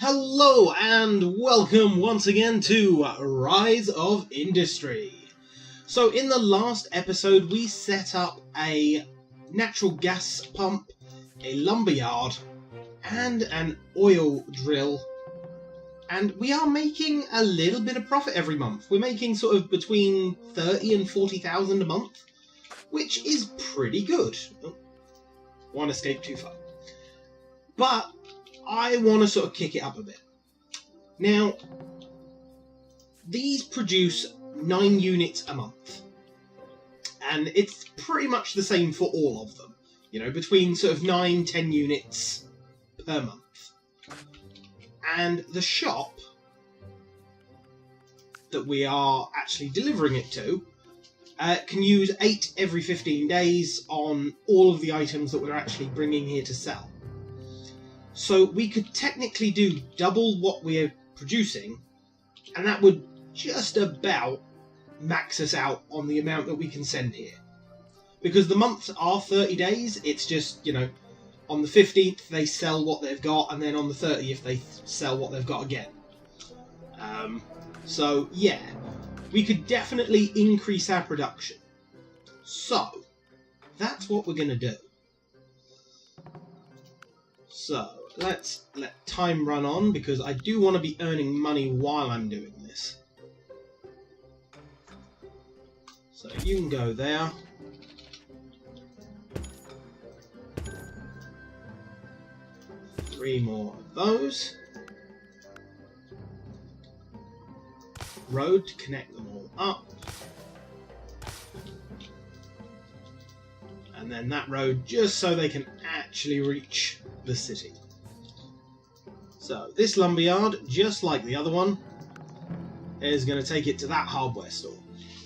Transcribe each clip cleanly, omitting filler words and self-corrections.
Hello and welcome once again to Rise of Industry. So in the last episode we set up a natural gas pump, a lumberyard and an oil drill, and we are making a little bit of profit every month. We're making sort of between 30 and 40,000 a month, which is pretty good. Oh, one escaped too far. But I want to sort of kick it up a bit. Now, these produce 9 units a month. And it's pretty much the same for all of them. You know, between sort of 9-10 units per month. And the shop that we are actually delivering it to can use 8 every 15 days on all of the items that we're actually bringing here to sell. So we could technically do double what we're producing, and that would just about max us out on the amount that we can send here. Because the months are 30 days, it's just, you know, on the 15th they sell what they've got, and then on the 30th they sell what they've got again. So yeah, we could definitely increase our production. So, that's what we're going to do. So, let's let time run on, because I do want to be earning money while I'm doing this. So you can go there. Three more of those. Road to connect them all up. And then that road just so they can actually reach the city. So this lumberyard, just like the other one, is going to take it to that hardware store.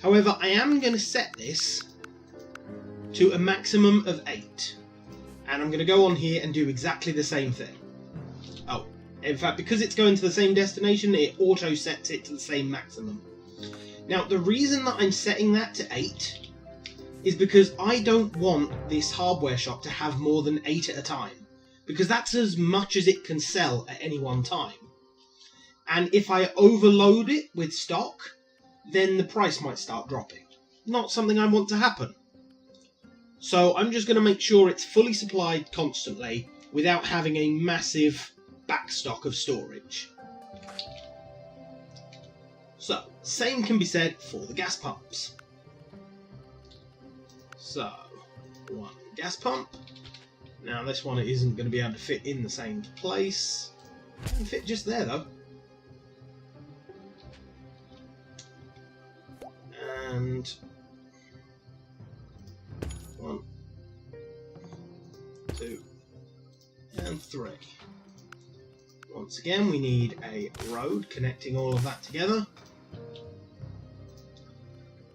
However, I am going to set this to a maximum of 8. And I'm going to go on here and do exactly the same thing. Oh, in fact, because it's going to the same destination, it auto sets it to the same maximum. Now, the reason that I'm setting that to 8 is because I don't want this hardware shop to have more than 8 at a time. Because that's as much as it can sell at any one time. And if I overload it with stock, then the price might start dropping. Not something I want to happen. So I'm just going to make sure it's fully supplied constantly without having a massive backstock of storage. So, same can be said for the gas pumps. So, one gas pump. Now this one isn't going to be able to fit in the same place. It can fit just there though. And 1, 2, and 3. Once again we need a road connecting all of that together.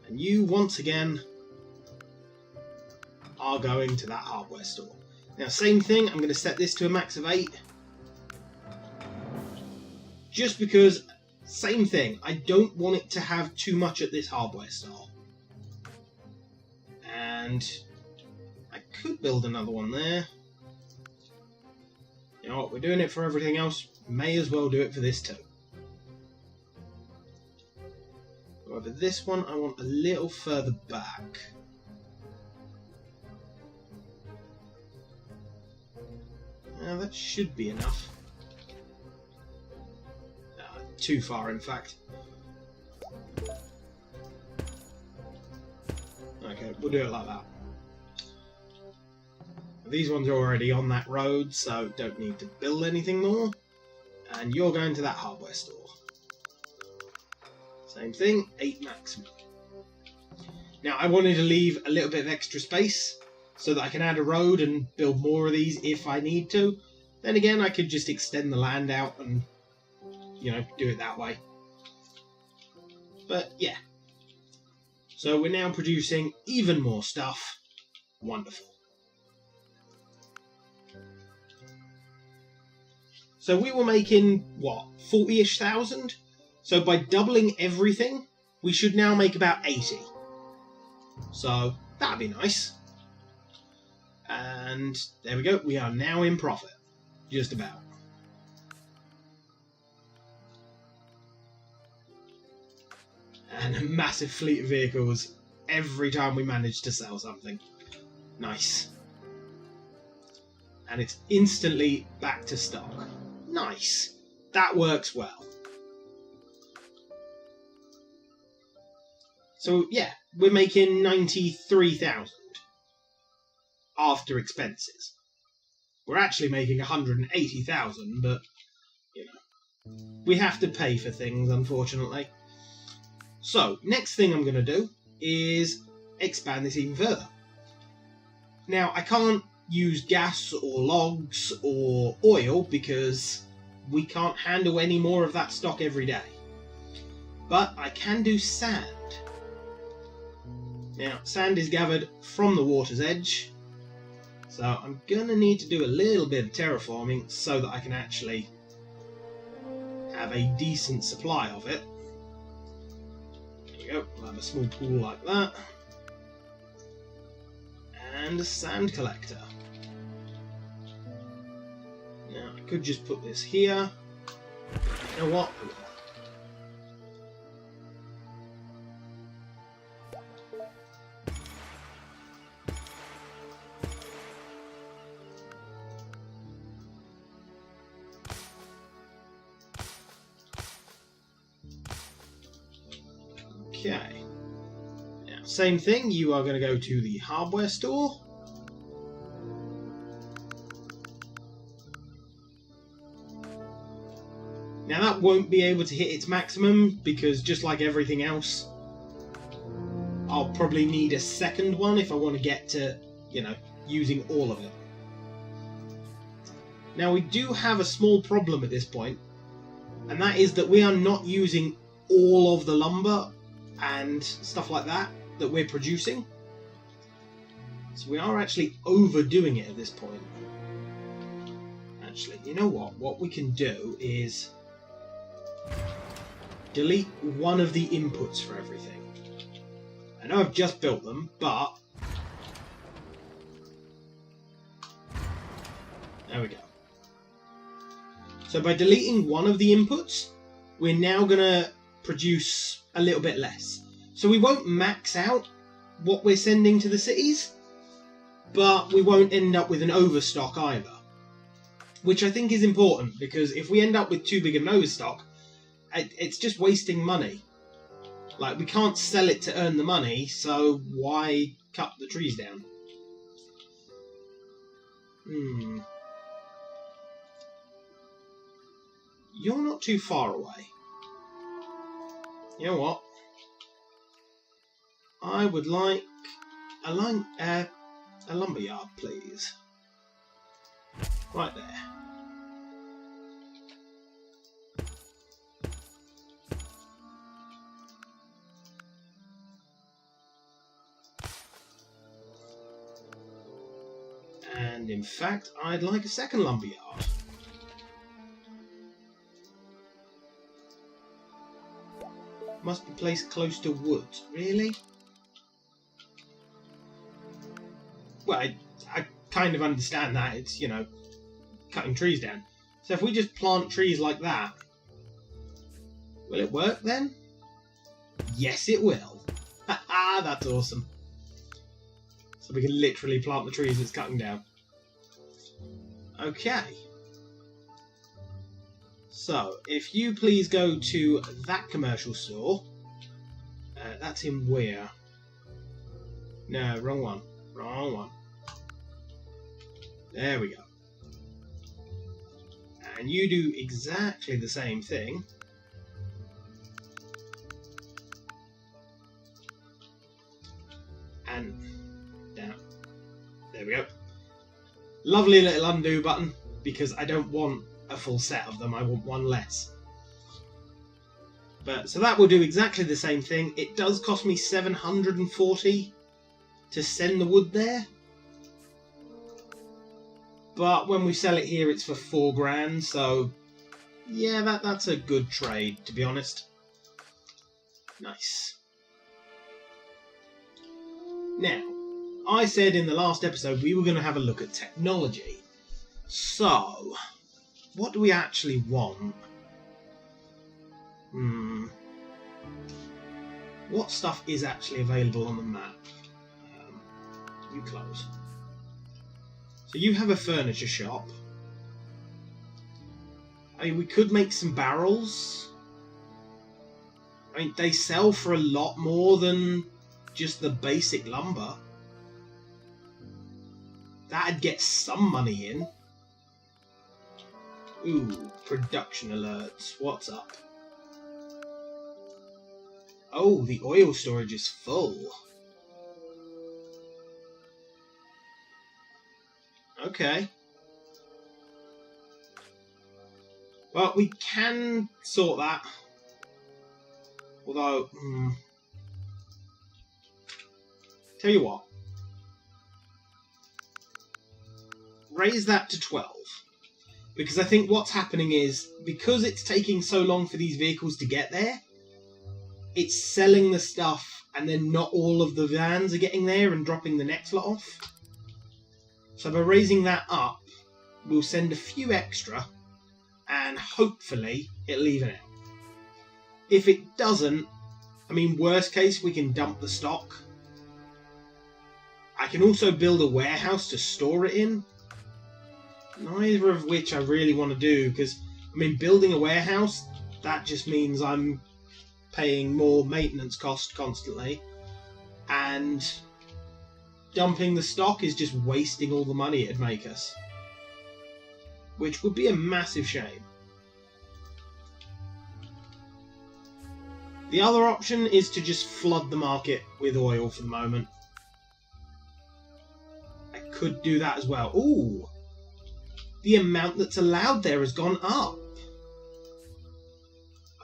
And you once again are going to that hardware store. Now, same thing, I'm going to set this to a max of 8. Just because, same thing, I don't want it to have too much at this hardware store. And I could build another one there. You know what, we're doing it for everything else, may as well do it for this too. However, this one I want a little further back. Now that should be enough. Too far, in fact. Okay, we'll do it like that. These ones are already on that road, so don't need to build anything more. And you're going to that hardware store. Same thing, 8 maximum. Now I wanted to leave a little bit of extra space, so that I can add a road and build more of these if I need to. Then again, I could just extend the land out and, you know, do it that way. But yeah. So we're now producing even more stuff. Wonderful. So we were making, what, 40-ish thousand? So by doubling everything, we should now make about 80. So that'd be nice. And there we go, we are now in profit. Just about. And a massive fleet of vehicles every time we manage to sell something. Nice. And it's instantly back to stock. Nice. That works well. So yeah, we're making 93,000 after expenses. We're actually making 180,000, but you know, we have to pay for things, unfortunately. So next thing I'm going to do is expand this even further. Now I can't use gas or logs or oil because we can't handle any more of that stock every day. But I can do sand. Now, sand is gathered from the water's edge, so I'm going to need to do a little bit of terraforming so that I can actually have a decent supply of it. There we go, we'll have a small pool like that. And a sand collector. Now, I could just put this here. You know what? Okay. Now, same thing, you are going to go to the hardware store. Now that won't be able to hit its maximum because just like everything else, I'll probably need a second one if I want to get to, you know, using all of it. Now we do have a small problem at this point, and that is that we are not using all of the lumber and stuff like that we're producing. So we are actually overdoing it at this point. Actually, you know what? What we can do is delete one of the inputs for everything. I know I've just built them, but there we go. So by deleting one of the inputs, we're now going to produce a little bit less. So we won't max out what we're sending to the cities, but we won't end up with an overstock either. Which I think is important, because if we end up with too big of an overstock, it's just wasting money. Like, we can't sell it to earn the money, so why cut the trees down? You're not too far away. You know what? I would like a lumberyard, please. Right there. And in fact, I'd like a second lumberyard. Must be placed close to woods. Really? Well, I kind of understand that. It's, you know, cutting trees down. So if we just plant trees like that, will it work then? Yes, it will. Ah, that's awesome. So we can literally plant the trees it's cutting down. Okay. So, if you please go to that commercial store. That's in where? No, wrong one. Wrong one. There we go. And you do exactly the same thing. And down. There we go. Lovely little undo button, because I don't want a full set of them, I want one less. But so that will do exactly the same thing. It does cost me 740 to send the wood there. But when we sell it here, it's for 4 grand, so yeah, that's a good trade, to be honest. Nice. Now, I said in the last episode we were going to have a look at technology. So, what do we actually want? what stuff is actually available on the map. You close. So you have a furniture shop. I mean, we could make some barrels. I mean, they sell for a lot more than just the basic lumber. That'd get some money in. Ooh, production alerts. What's up? Oh, the oil storage is full. Okay. Well, we can sort that. Although, tell you what. Raise that to 12. Because I think what's happening is, because it's taking so long for these vehicles to get there, it's selling the stuff and then not all of the vans are getting there and dropping the next lot off. So by raising that up, we'll send a few extra and hopefully it'll even out. If it doesn't, I mean, worst case, we can dump the stock. I can also build a warehouse to store it in. Neither of which I really want to do, because, I mean, building a warehouse, that just means I'm paying more maintenance cost constantly. And dumping the stock is just wasting all the money it'd make us. Which would be a massive shame. The other option is to just flood the market with oil for the moment. I could do that as well. Ooh! The amount that's allowed there has gone up.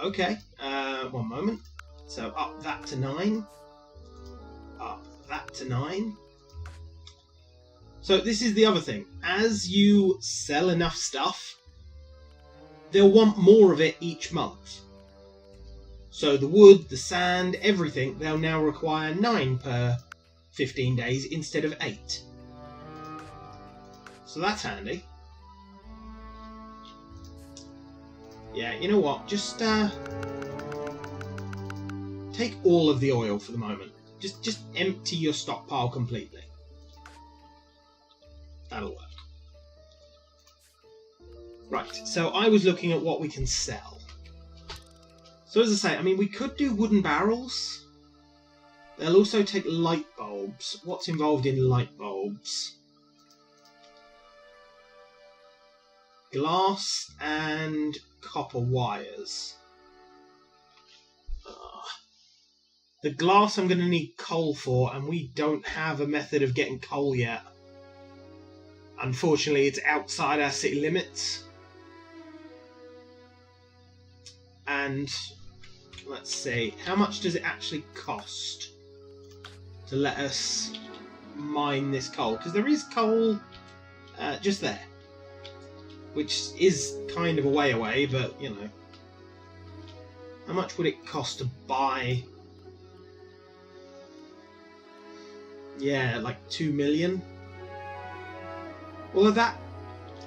Okay, one moment. So up that to 9. Up that to 9. So this is the other thing. As you sell enough stuff, they'll want more of it each month. So the wood, the sand, everything, they'll now require 9 per 15 days instead of 8. So that's handy. Yeah, you know what? Just take all of the oil for the moment. Just empty your stockpile completely. That'll work. Right, so I was looking at what we can sell. So as I say, I mean, we could do wooden barrels. They'll also take light bulbs. What's involved in light bulbs? Glass and copper wires. The glass I'm going to need coal for, and we don't have a method of getting coal yet. Unfortunately, it's outside our city limits. And let's see, how much does it actually cost to let us mine this coal? Because there is coal just there, which is kind of a way away, but you know. How much would it cost to buy? Yeah, like 2 million. Well,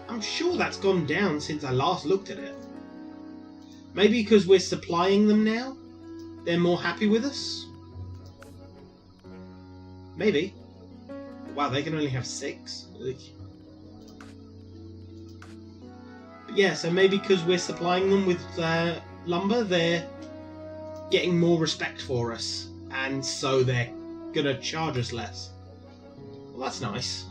I'm sure that's gone down since I last looked at it. Maybe because we're supplying them now, they're more happy with us? Maybe. Wow, they can only have 6. But yeah, so maybe because we're supplying them with lumber, they're getting more respect for us, and so they're gonna charge us less. Well, that's nice.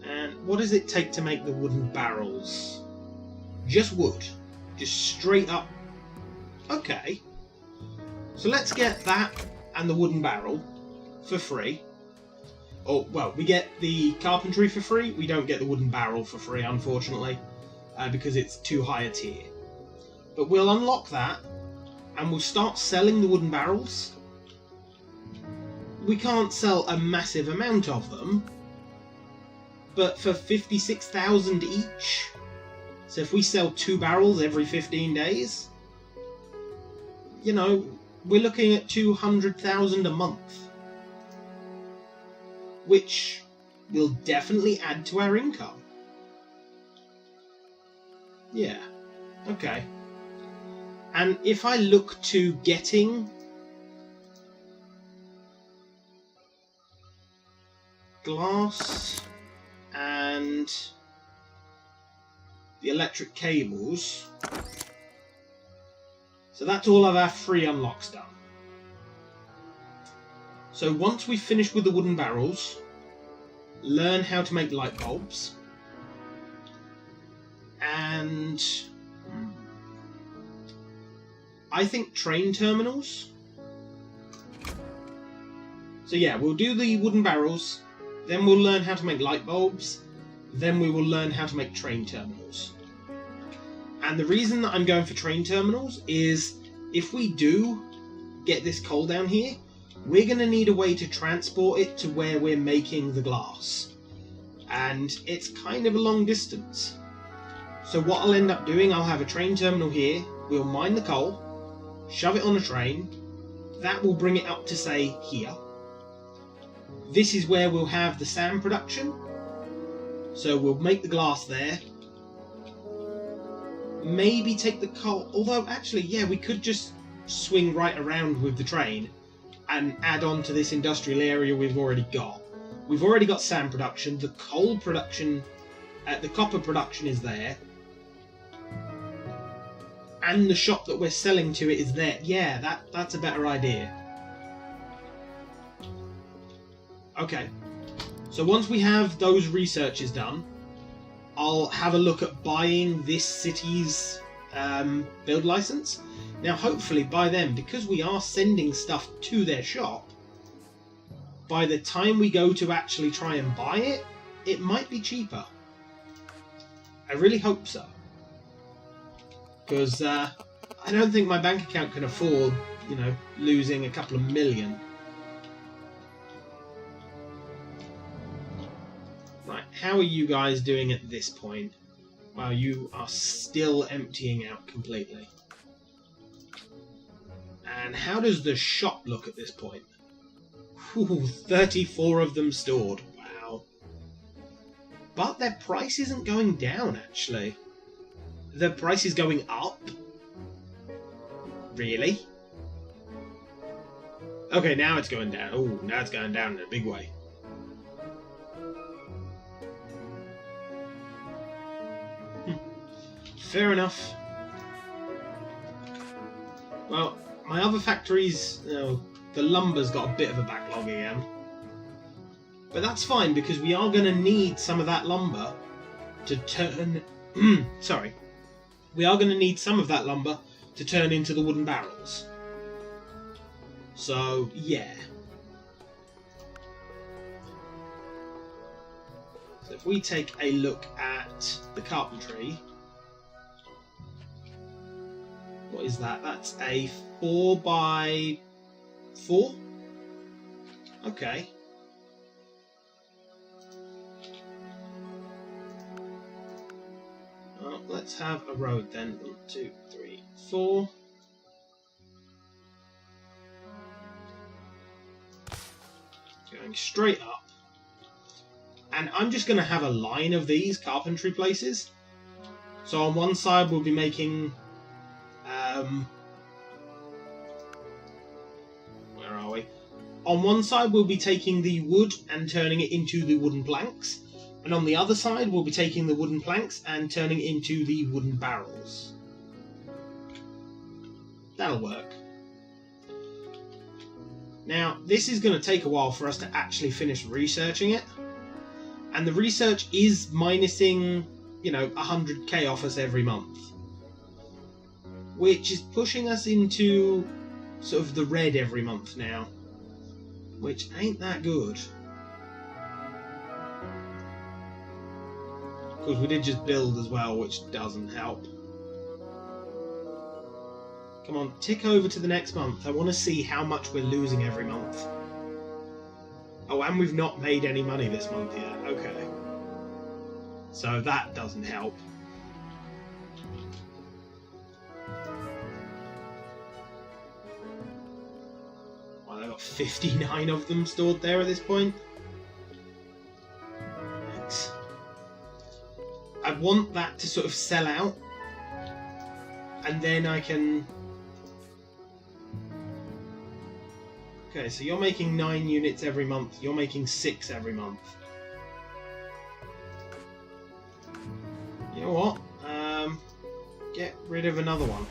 And what does it take to make the wooden barrels? Just wood. Just straight up. Okay. So let's get that and the wooden barrel for free. Oh, well, we get the carpentry for free. We don't get the wooden barrel for free, unfortunately, because it's too high a tier. But we'll unlock that, and we'll start selling the wooden barrels. We can't sell a massive amount of them, but for 56,000 each, so if we sell 2 barrels every 15 days, you know, we're looking at 200,000 a month, which will definitely add to our income. Yeah, okay. And if I look to getting glass and the electric cables, so that's all of our free unlocks done. So once we've finished with the wooden barrels, learn how to make light bulbs, and I think train terminals. So yeah, we'll do the wooden barrels, then we'll learn how to make light bulbs, then we will learn how to make train terminals. And the reason that I'm going for train terminals is if we do get this coal down here, we're going to need a way to transport it to where we're making the glass. And it's kind of a long distance. So what I'll end up doing, I'll have a train terminal here, we'll mine the coal, shove it on a train, that will bring it up to, say, here. This is where we'll have the sand production, so we'll make the glass there. Maybe take the coal, although actually, yeah, we could just swing right around with the train and add on to this industrial area we've already got. We've already got sand production, the coal production, the copper production is there, and the shop that we're selling to it is there. Yeah, that's a better idea. Okay, so once we have those researches done, I'll have a look at buying this city's build license. Now hopefully by then, because we are sending stuff to their shop, by the time we go to actually try and buy it, it might be cheaper. I really hope so. Because I don't think my bank account can afford, you know, losing a couple of million. Right, how are you guys doing at this point? Wow, you are still emptying out completely. And how does the shop look at this point? Ooh, 34 of them stored. Wow. But their price isn't going down, actually. Their price is going up? Really? Okay, now it's going down. Oh, now it's going down in a big way. Fair enough. Well, my other factories, you know, the lumber's got a bit of a backlog again. But that's fine, because we are going to need some of that lumber to turn... Sorry. We are going to need some of that lumber to turn into the wooden barrels. So, yeah. So if we take a look at the carpentry... What is that? That's a 4x4? Okay. Well, let's have a road then. 1, 2, 3, 4. Going straight up. And I'm just going to have a line of these carpentry places. So on one side we'll be making... where are we? On one side we'll be taking the wood and turning it into the wooden planks, and on the other side we'll be taking the wooden planks and turning it into the wooden barrels. That'll work. Now this is going to take a while for us to actually finish researching it, and the research is minusing, you know, 100k off us every month, which is pushing us into sort of the red every month now, which ain't that good. Of course, we did just build as well, which doesn't help. Come on, tick over to the next month. I want to see how much we're losing every month. Oh, and we've not made any money this month yet. Okay. So that doesn't help. I've got 59 of them stored there at this point. Thanks. I want that to sort of sell out, and then I can Okay, so you're making 9 units every month. You're making 6 every month. You know what? Get rid of another one.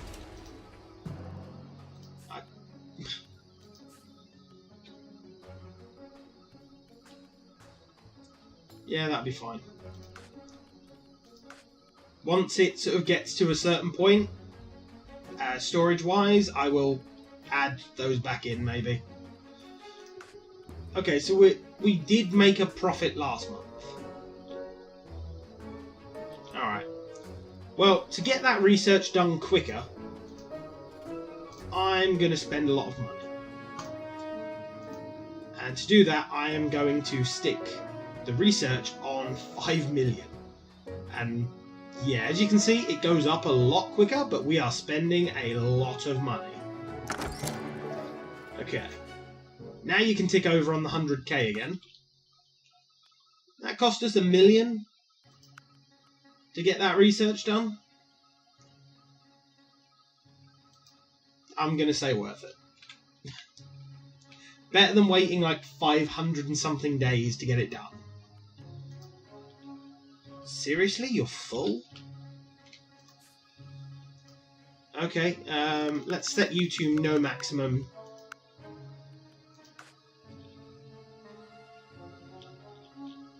Yeah, that'd be fine. Once it sort of gets to a certain point, storage-wise, I will add those back in, maybe. Okay, so we did make a profit last month. Alright. Well, to get that research done quicker, I'm going to spend a lot of money. And to do that, I am going to stick the research on 5 million. And yeah, as you can see, it goes up a lot quicker, but we are spending a lot of money. Okay. Now you can tick over on the 100k again. That cost us 1 million to get that research done. I'm going to say worth it. Better than waiting like 500 and something days to get it done. Seriously? You're full? Okay, let's set you to no maximum.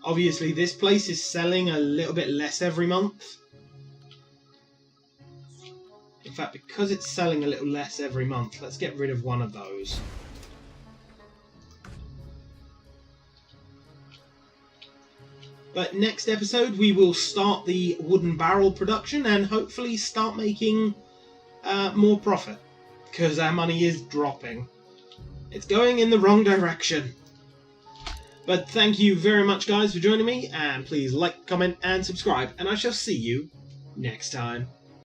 Obviously, this place is selling a little bit less every month. In fact, because it's selling a little less every month, let's get rid of one of those. But next episode, we will start the wooden barrel production and hopefully start making more profit. Because our money is dropping. It's going in the wrong direction. But thank you very much, guys, for joining me. And please like, comment, and subscribe. And I shall see you next time.